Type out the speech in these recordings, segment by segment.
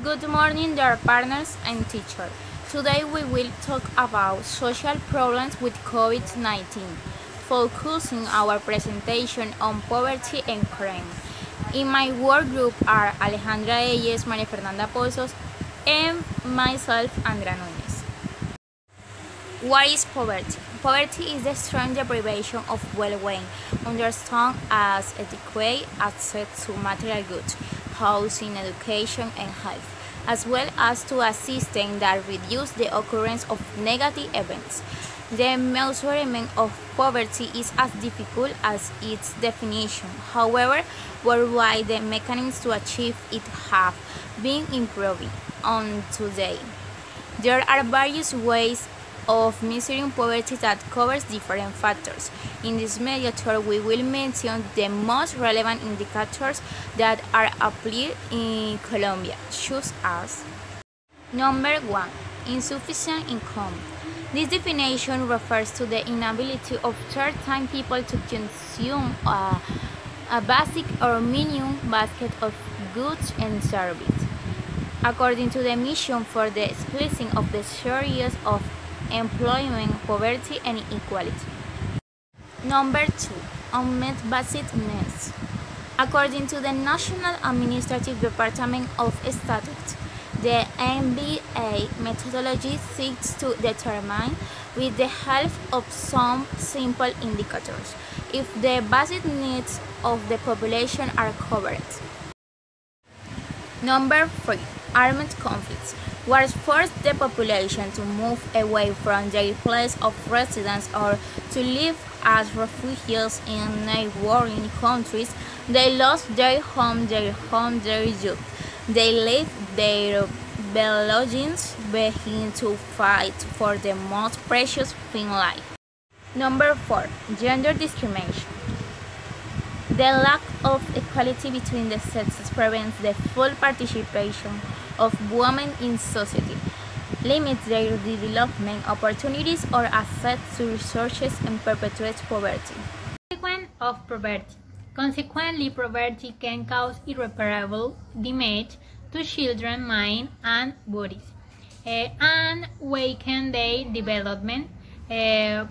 Good morning, dear partners and teachers. Today we will talk about social problems with COVID-19, focusing our presentation on poverty and crime. In my work group are Alejandra Eyes, María Fernanda Pozos, and myself, Andrea Núñez. What is poverty? Poverty is the strong deprivation of well-being, understood as adequate access to material goods, housing, education, and health, as well as to a system that reduces the occurrence of negative events. The measurement of poverty is as difficult as its definition. However, worldwide the mechanisms to achieve it have been improving on today. There are various ways of measuring poverty that covers different factors. In this measure, we will mention the most relevant indicators that are applied in Colombia, such as: Number 1. Insufficient income. This definition refers to the inability of certain people to consume a basic or minimum basket of goods and services, according to the mission for the splitting of the series of employment, poverty, and inequality. Number 2. Unmet basic needs. According to the National Administrative Department of Statistics, the NBA methodology seeks to determine, with the help of some simple indicators, if the basic needs of the population are covered. Number 3. Armed conflicts. Wars force the population to move away from their place of residence or to live as refugees in neighboring countries. They lost their home, their youth. They leave their belongings behind to fight for the most precious thing in life. Number 4. Gender discrimination. The lack of equality between the sexes prevents the full participation of women in society, limits their development opportunities or access to resources, and perpetuates poverty. Consequence of poverty. Consequently, poverty can cause irreparable damage to children's minds and bodies, and weaken their development.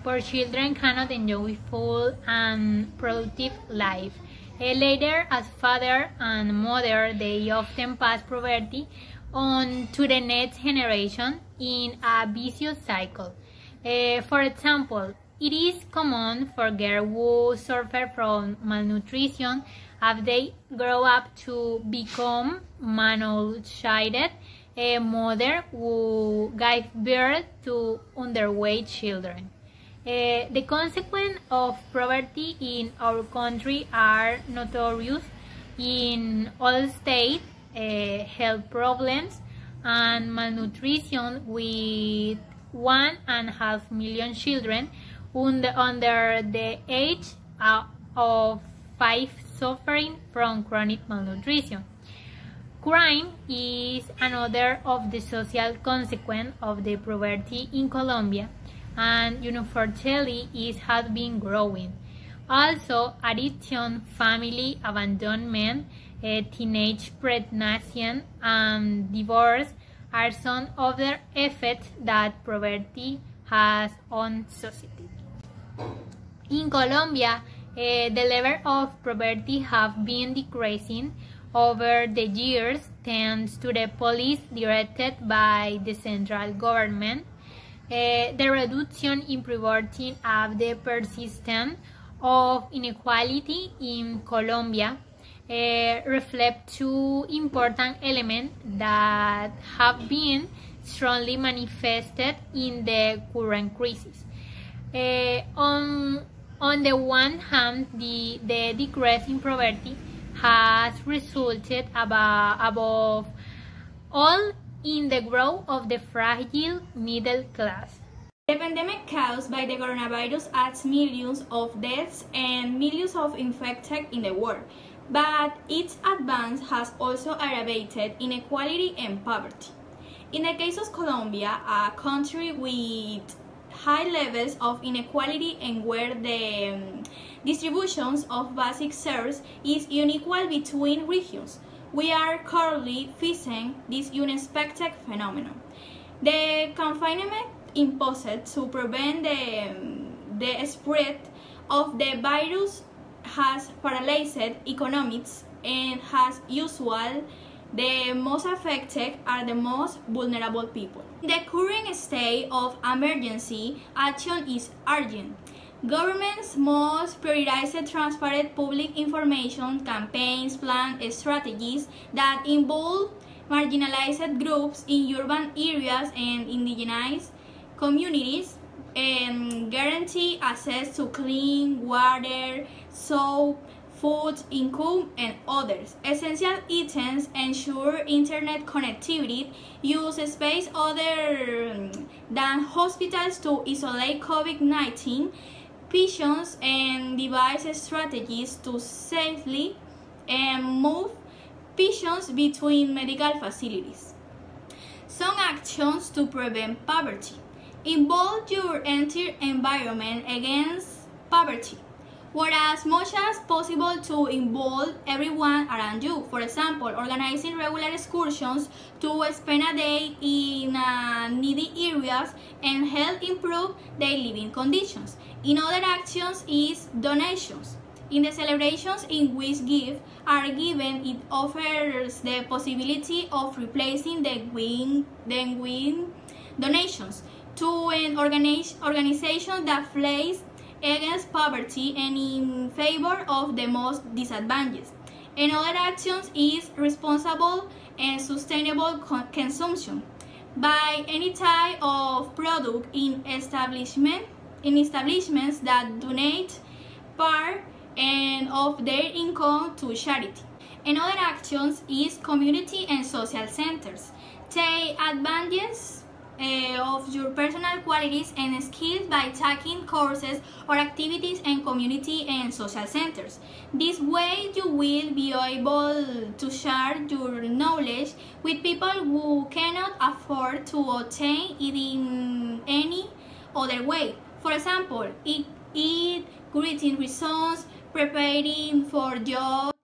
Poor children cannot enjoy full and productive life. Later, as father and mother, they often pass poverty on to the next generation in a vicious cycle. For example, it is common for girls who suffer from malnutrition as they grow up to become malnourished, a mother who gives birth to underweight children. The consequences of poverty in our country are notorious in all states: health problems and malnutrition, with 1.5 million children under the age of 5 suffering from chronic malnutrition. Crime is another of the social consequence of the poverty in Colombia, and unfortunately it has been growing. Also, addiction, family abandonment, teenage pregnancy, and divorce are some other effects that poverty has on society. In Colombia, the level of poverty have been decreasing over the years thanks to the policy directed by the central government. The reduction in poverty and the persistence of inequality in Colombia reflect two important elements that have been strongly manifested in the current crisis. On the one hand, the decrease in poverty has resulted above all in the growth of the fragile middle class. The pandemic caused by the coronavirus adds millions of deaths and millions of infected in the world, but its advance has also aggravated inequality and poverty. In the case of Colombia, a country with high levels of inequality and where the distributions of basic services is unequal between regions, we are currently facing this unexpected phenomenon. The confinement imposed to prevent the spread of the virus has paralyzed economics, and as usual, the most affected are the most vulnerable people. In the current state of emergency, action is urgent. Governments must prioritize transparent public information campaigns, plan strategies that involve marginalized groups in urban areas and indigenous communities, and guarantee access to clean water, soap, food, income, and others. Essential items ensure internet connectivity, use space other than hospitals to isolate COVID-19 patients, and devise strategies to safely move patients between medical facilities. Some actions to prevent poverty. Involve your entire environment against poverty, whereas much as possible to involve everyone around you. For example, organizing regular excursions to spend a day in needy areas and help improve their living conditions. In other actions is donations. In the celebrations in which gifts are given, it offers the possibility of replacing the win donations to an organization that fights against poverty and in favor of the most disadvantaged. And other actions is responsible and sustainable consumption by any type of product in establishments that donate part and of their income to charity. And other actions is community and social centers. Take advantage of your personal qualities and skills by taking courses or activities in community and social centers. This way you will be able to share your knowledge with people who cannot afford to obtain it in any other way. For example, eat greeting reasons, preparing for jobs,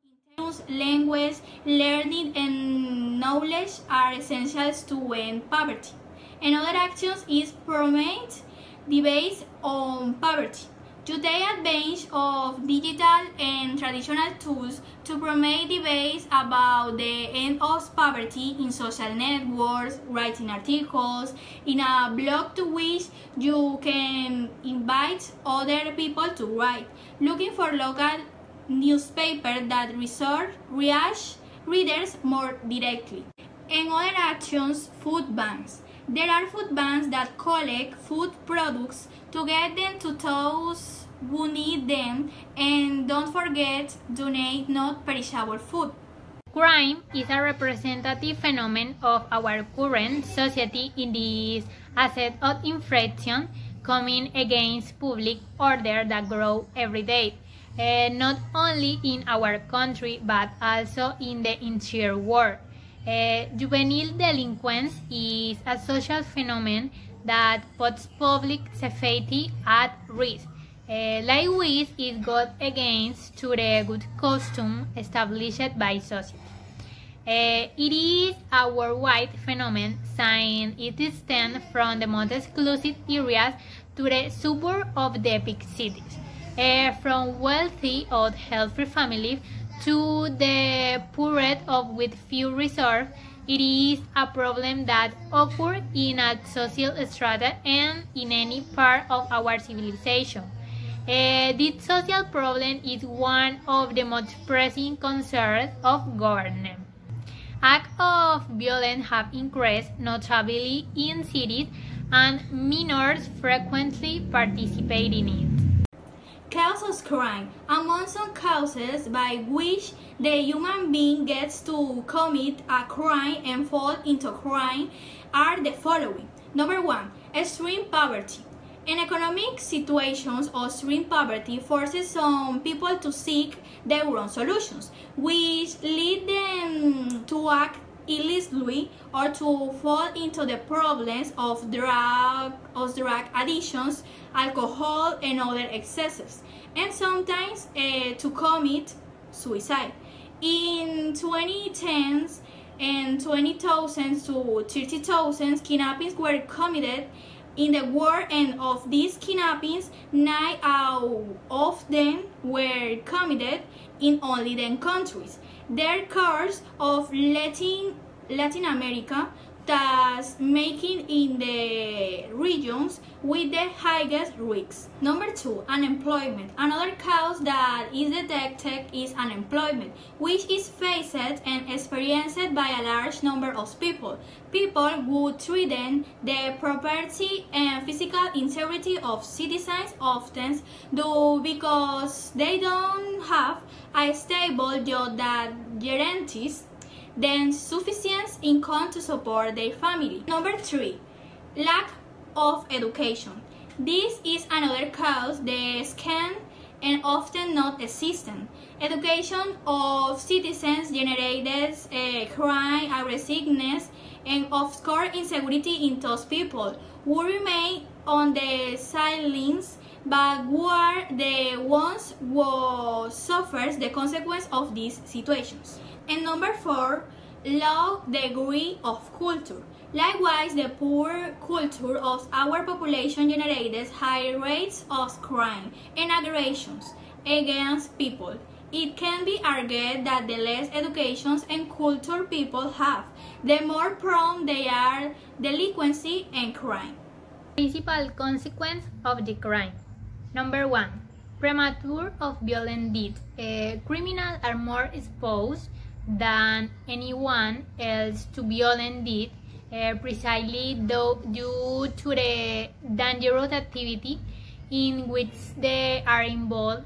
language, learning, and knowledge are essentials to end poverty. And other actions is promote debates on poverty. To take advantage of digital and traditional tools to promote debates about the end of poverty in social networks, writing articles, in a blog to which you can invite other people to write, looking for local newspapers that reach readers more directly. And other actions, food banks. There are food banks that collect food products to get them to those who need them, and don't forget, donate not perishable food. Crime is a representative phenomenon of our current society in this asset of infraction coming against public order that grow every day, not only in our country but also in the entire world. Juvenile delinquence is a social phenomenon that puts public safety at risk. Likewise, it goes against to the good custom established by society. It is a worldwide phenomenon, since it extends from the most exclusive areas to the suburbs of the big cities, from wealthy or healthy families to the poorest of with few resources. It is a problem that occurs in a social strata and in any part of our civilization. This social problem is one of the most pressing concerns of government. Acts of violence have increased notably in cities, and minors frequently participate in it. Causes crime. Among some causes by which the human being gets to commit a crime and fall into crime are the following. Number 1. Extreme poverty. In economic situations, extreme poverty forces some people to seek their own solutions, which lead them to act illicitly or to fall into the problems of drug addictions, alcohol, and other excesses, and sometimes to commit suicide. In 2010s and 20,000 to 30,000 kidnappings were committed in the world, and of these kidnappings, 9 out of them were committed in only 10 countries. Their cars of Latin America, thus making in the regions with the highest risks. Number 2, unemployment. Another cause that is detected is unemployment, which is faced and experienced by a large number of people. People who threaten the property and physical integrity of citizens often do because they don't have a stable job that guarantees then sufficient income to support their family. Number 3, lack of education. This is another cause, the scam and often not existent. Education of citizens generates crime, aggressiveness, and of course insecurity in those people who remain on the sidelines but who are the ones who suffers the consequence of these situations. And number 4, low degree of culture. Likewise, the poor culture of our population generates high rates of crime and aggressions against people. It can be argued that the less education and culture people have, the more prone they are delinquency and crime. Principal consequence of the crime. Number 1, premature of violent deeds. Criminals are more exposed than anyone else to violent deeds, precisely due to the dangerous activity in which they are involved.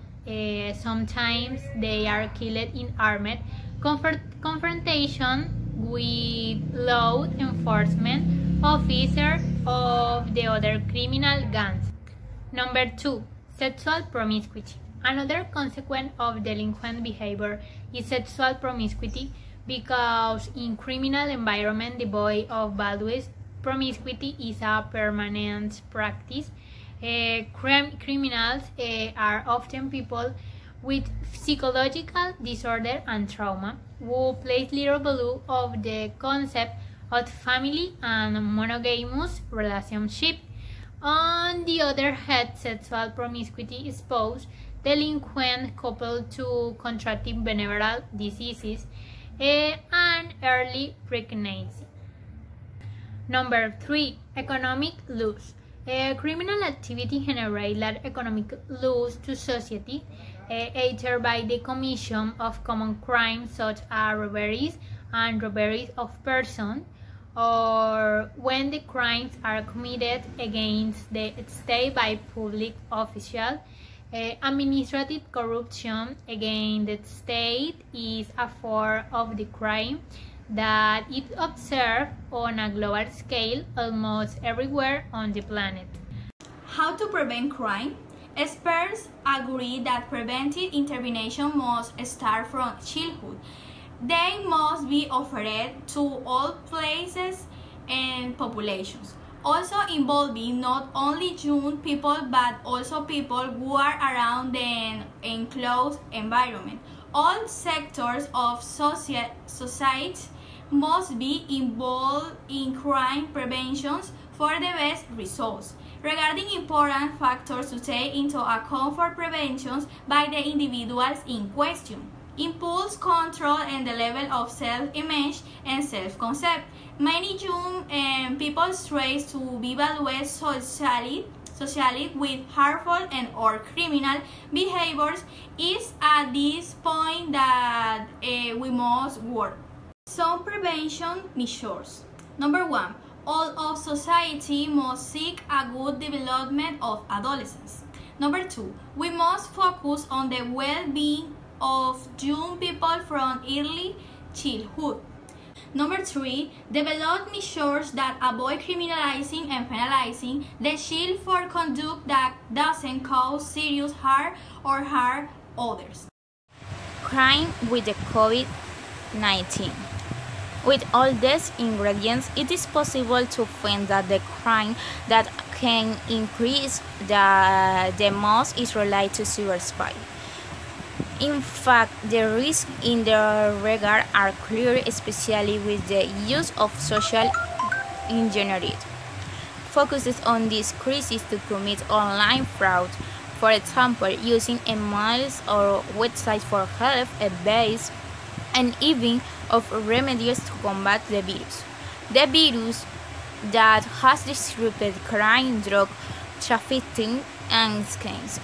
Sometimes they are killed in armed confrontation with law enforcement officers of the other criminal gangs. Number 2, sexual promiscuity. Another consequence of delinquent behavior is sexual promiscuity, because in criminal environment devoid of values, promiscuity is a permanent practice. Criminals are often people with psychological disorder and trauma who place little value of the concept of family and monogamous relationship. On the other hand, sexual promiscuity exposes delinquent couple to contracting venereal diseases and early pregnancy. Number 3, economic loss. Criminal activity generates large economic loss to society, either by the commission of common crimes such as robberies and robberies of persons, or when the crimes are committed against the state by public officials. Administrative corruption against the state is a form of the crime that is observed on a global scale almost everywhere on the planet. How to prevent crime? Experts agree that preventive intervention must start from childhood. They must be offered to all places and populations, also involving not only young people but also people who are around the enclosed environment. All sectors of society must be involved in crime prevention for the best results. Regarding important factors to take into account for prevention by the individuals in question: impulse control and the level of self-image and self-concept. Many young people strive to be valued socially with harmful and or criminal behaviors. Is at this point that we must work. Some prevention measures. Number 1, all of society must seek a good development of adolescents. Number 2, we must focus on the well-being of young people from early childhood. Number 3, develop measures that avoid criminalizing and penalizing the child for conduct that doesn't cause serious harm or harm others. Crime with the COVID-19. With all these ingredients, it is possible to find that the crime that can increase the most is related to cyberspace. In fact, the risks in the regard are clear, especially with the use of social engineering. Focuses on this crisis to commit online fraud, for example, using emails or websites for help, advice, and even of remedies to combat the virus. The virus that has disrupted crime, drug trafficking, and scams.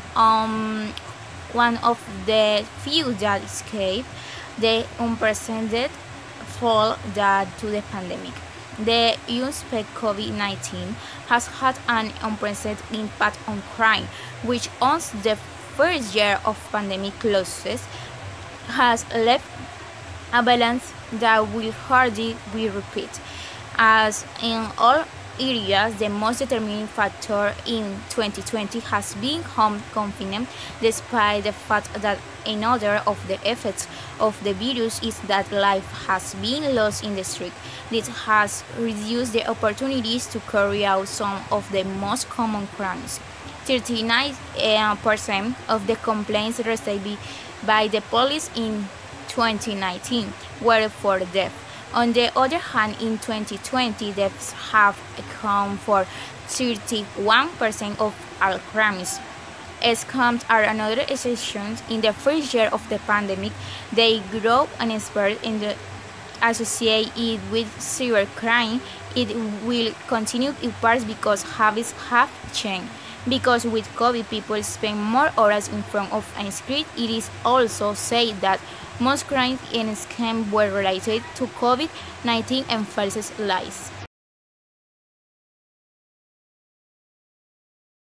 One of the few that escaped the unprecedented fall that to the pandemic. The unexpected COVID-19 has had an unprecedented impact on crime, which on the first year of pandemic closes has left a balance that will hardly be repeated. As in all areas, the most determining factor in 2020 has been home confinement, despite the fact that another of the effects of the virus is that life has been lost in the street. This has reduced the opportunities to carry out some of the most common crimes. 39% of the complaints received by the police in 2019 were for theft. On the other hand, in 2020, deaths have accounted for 31% of all crimes. Scams are another exception. In the first year of the pandemic, they grew and spread in the associated with cybercrime. It will continue in part because habits have changed. Because with COVID, people spend more hours in front of a screen. It is also said that most crimes and scams were related to COVID-19 and false lies.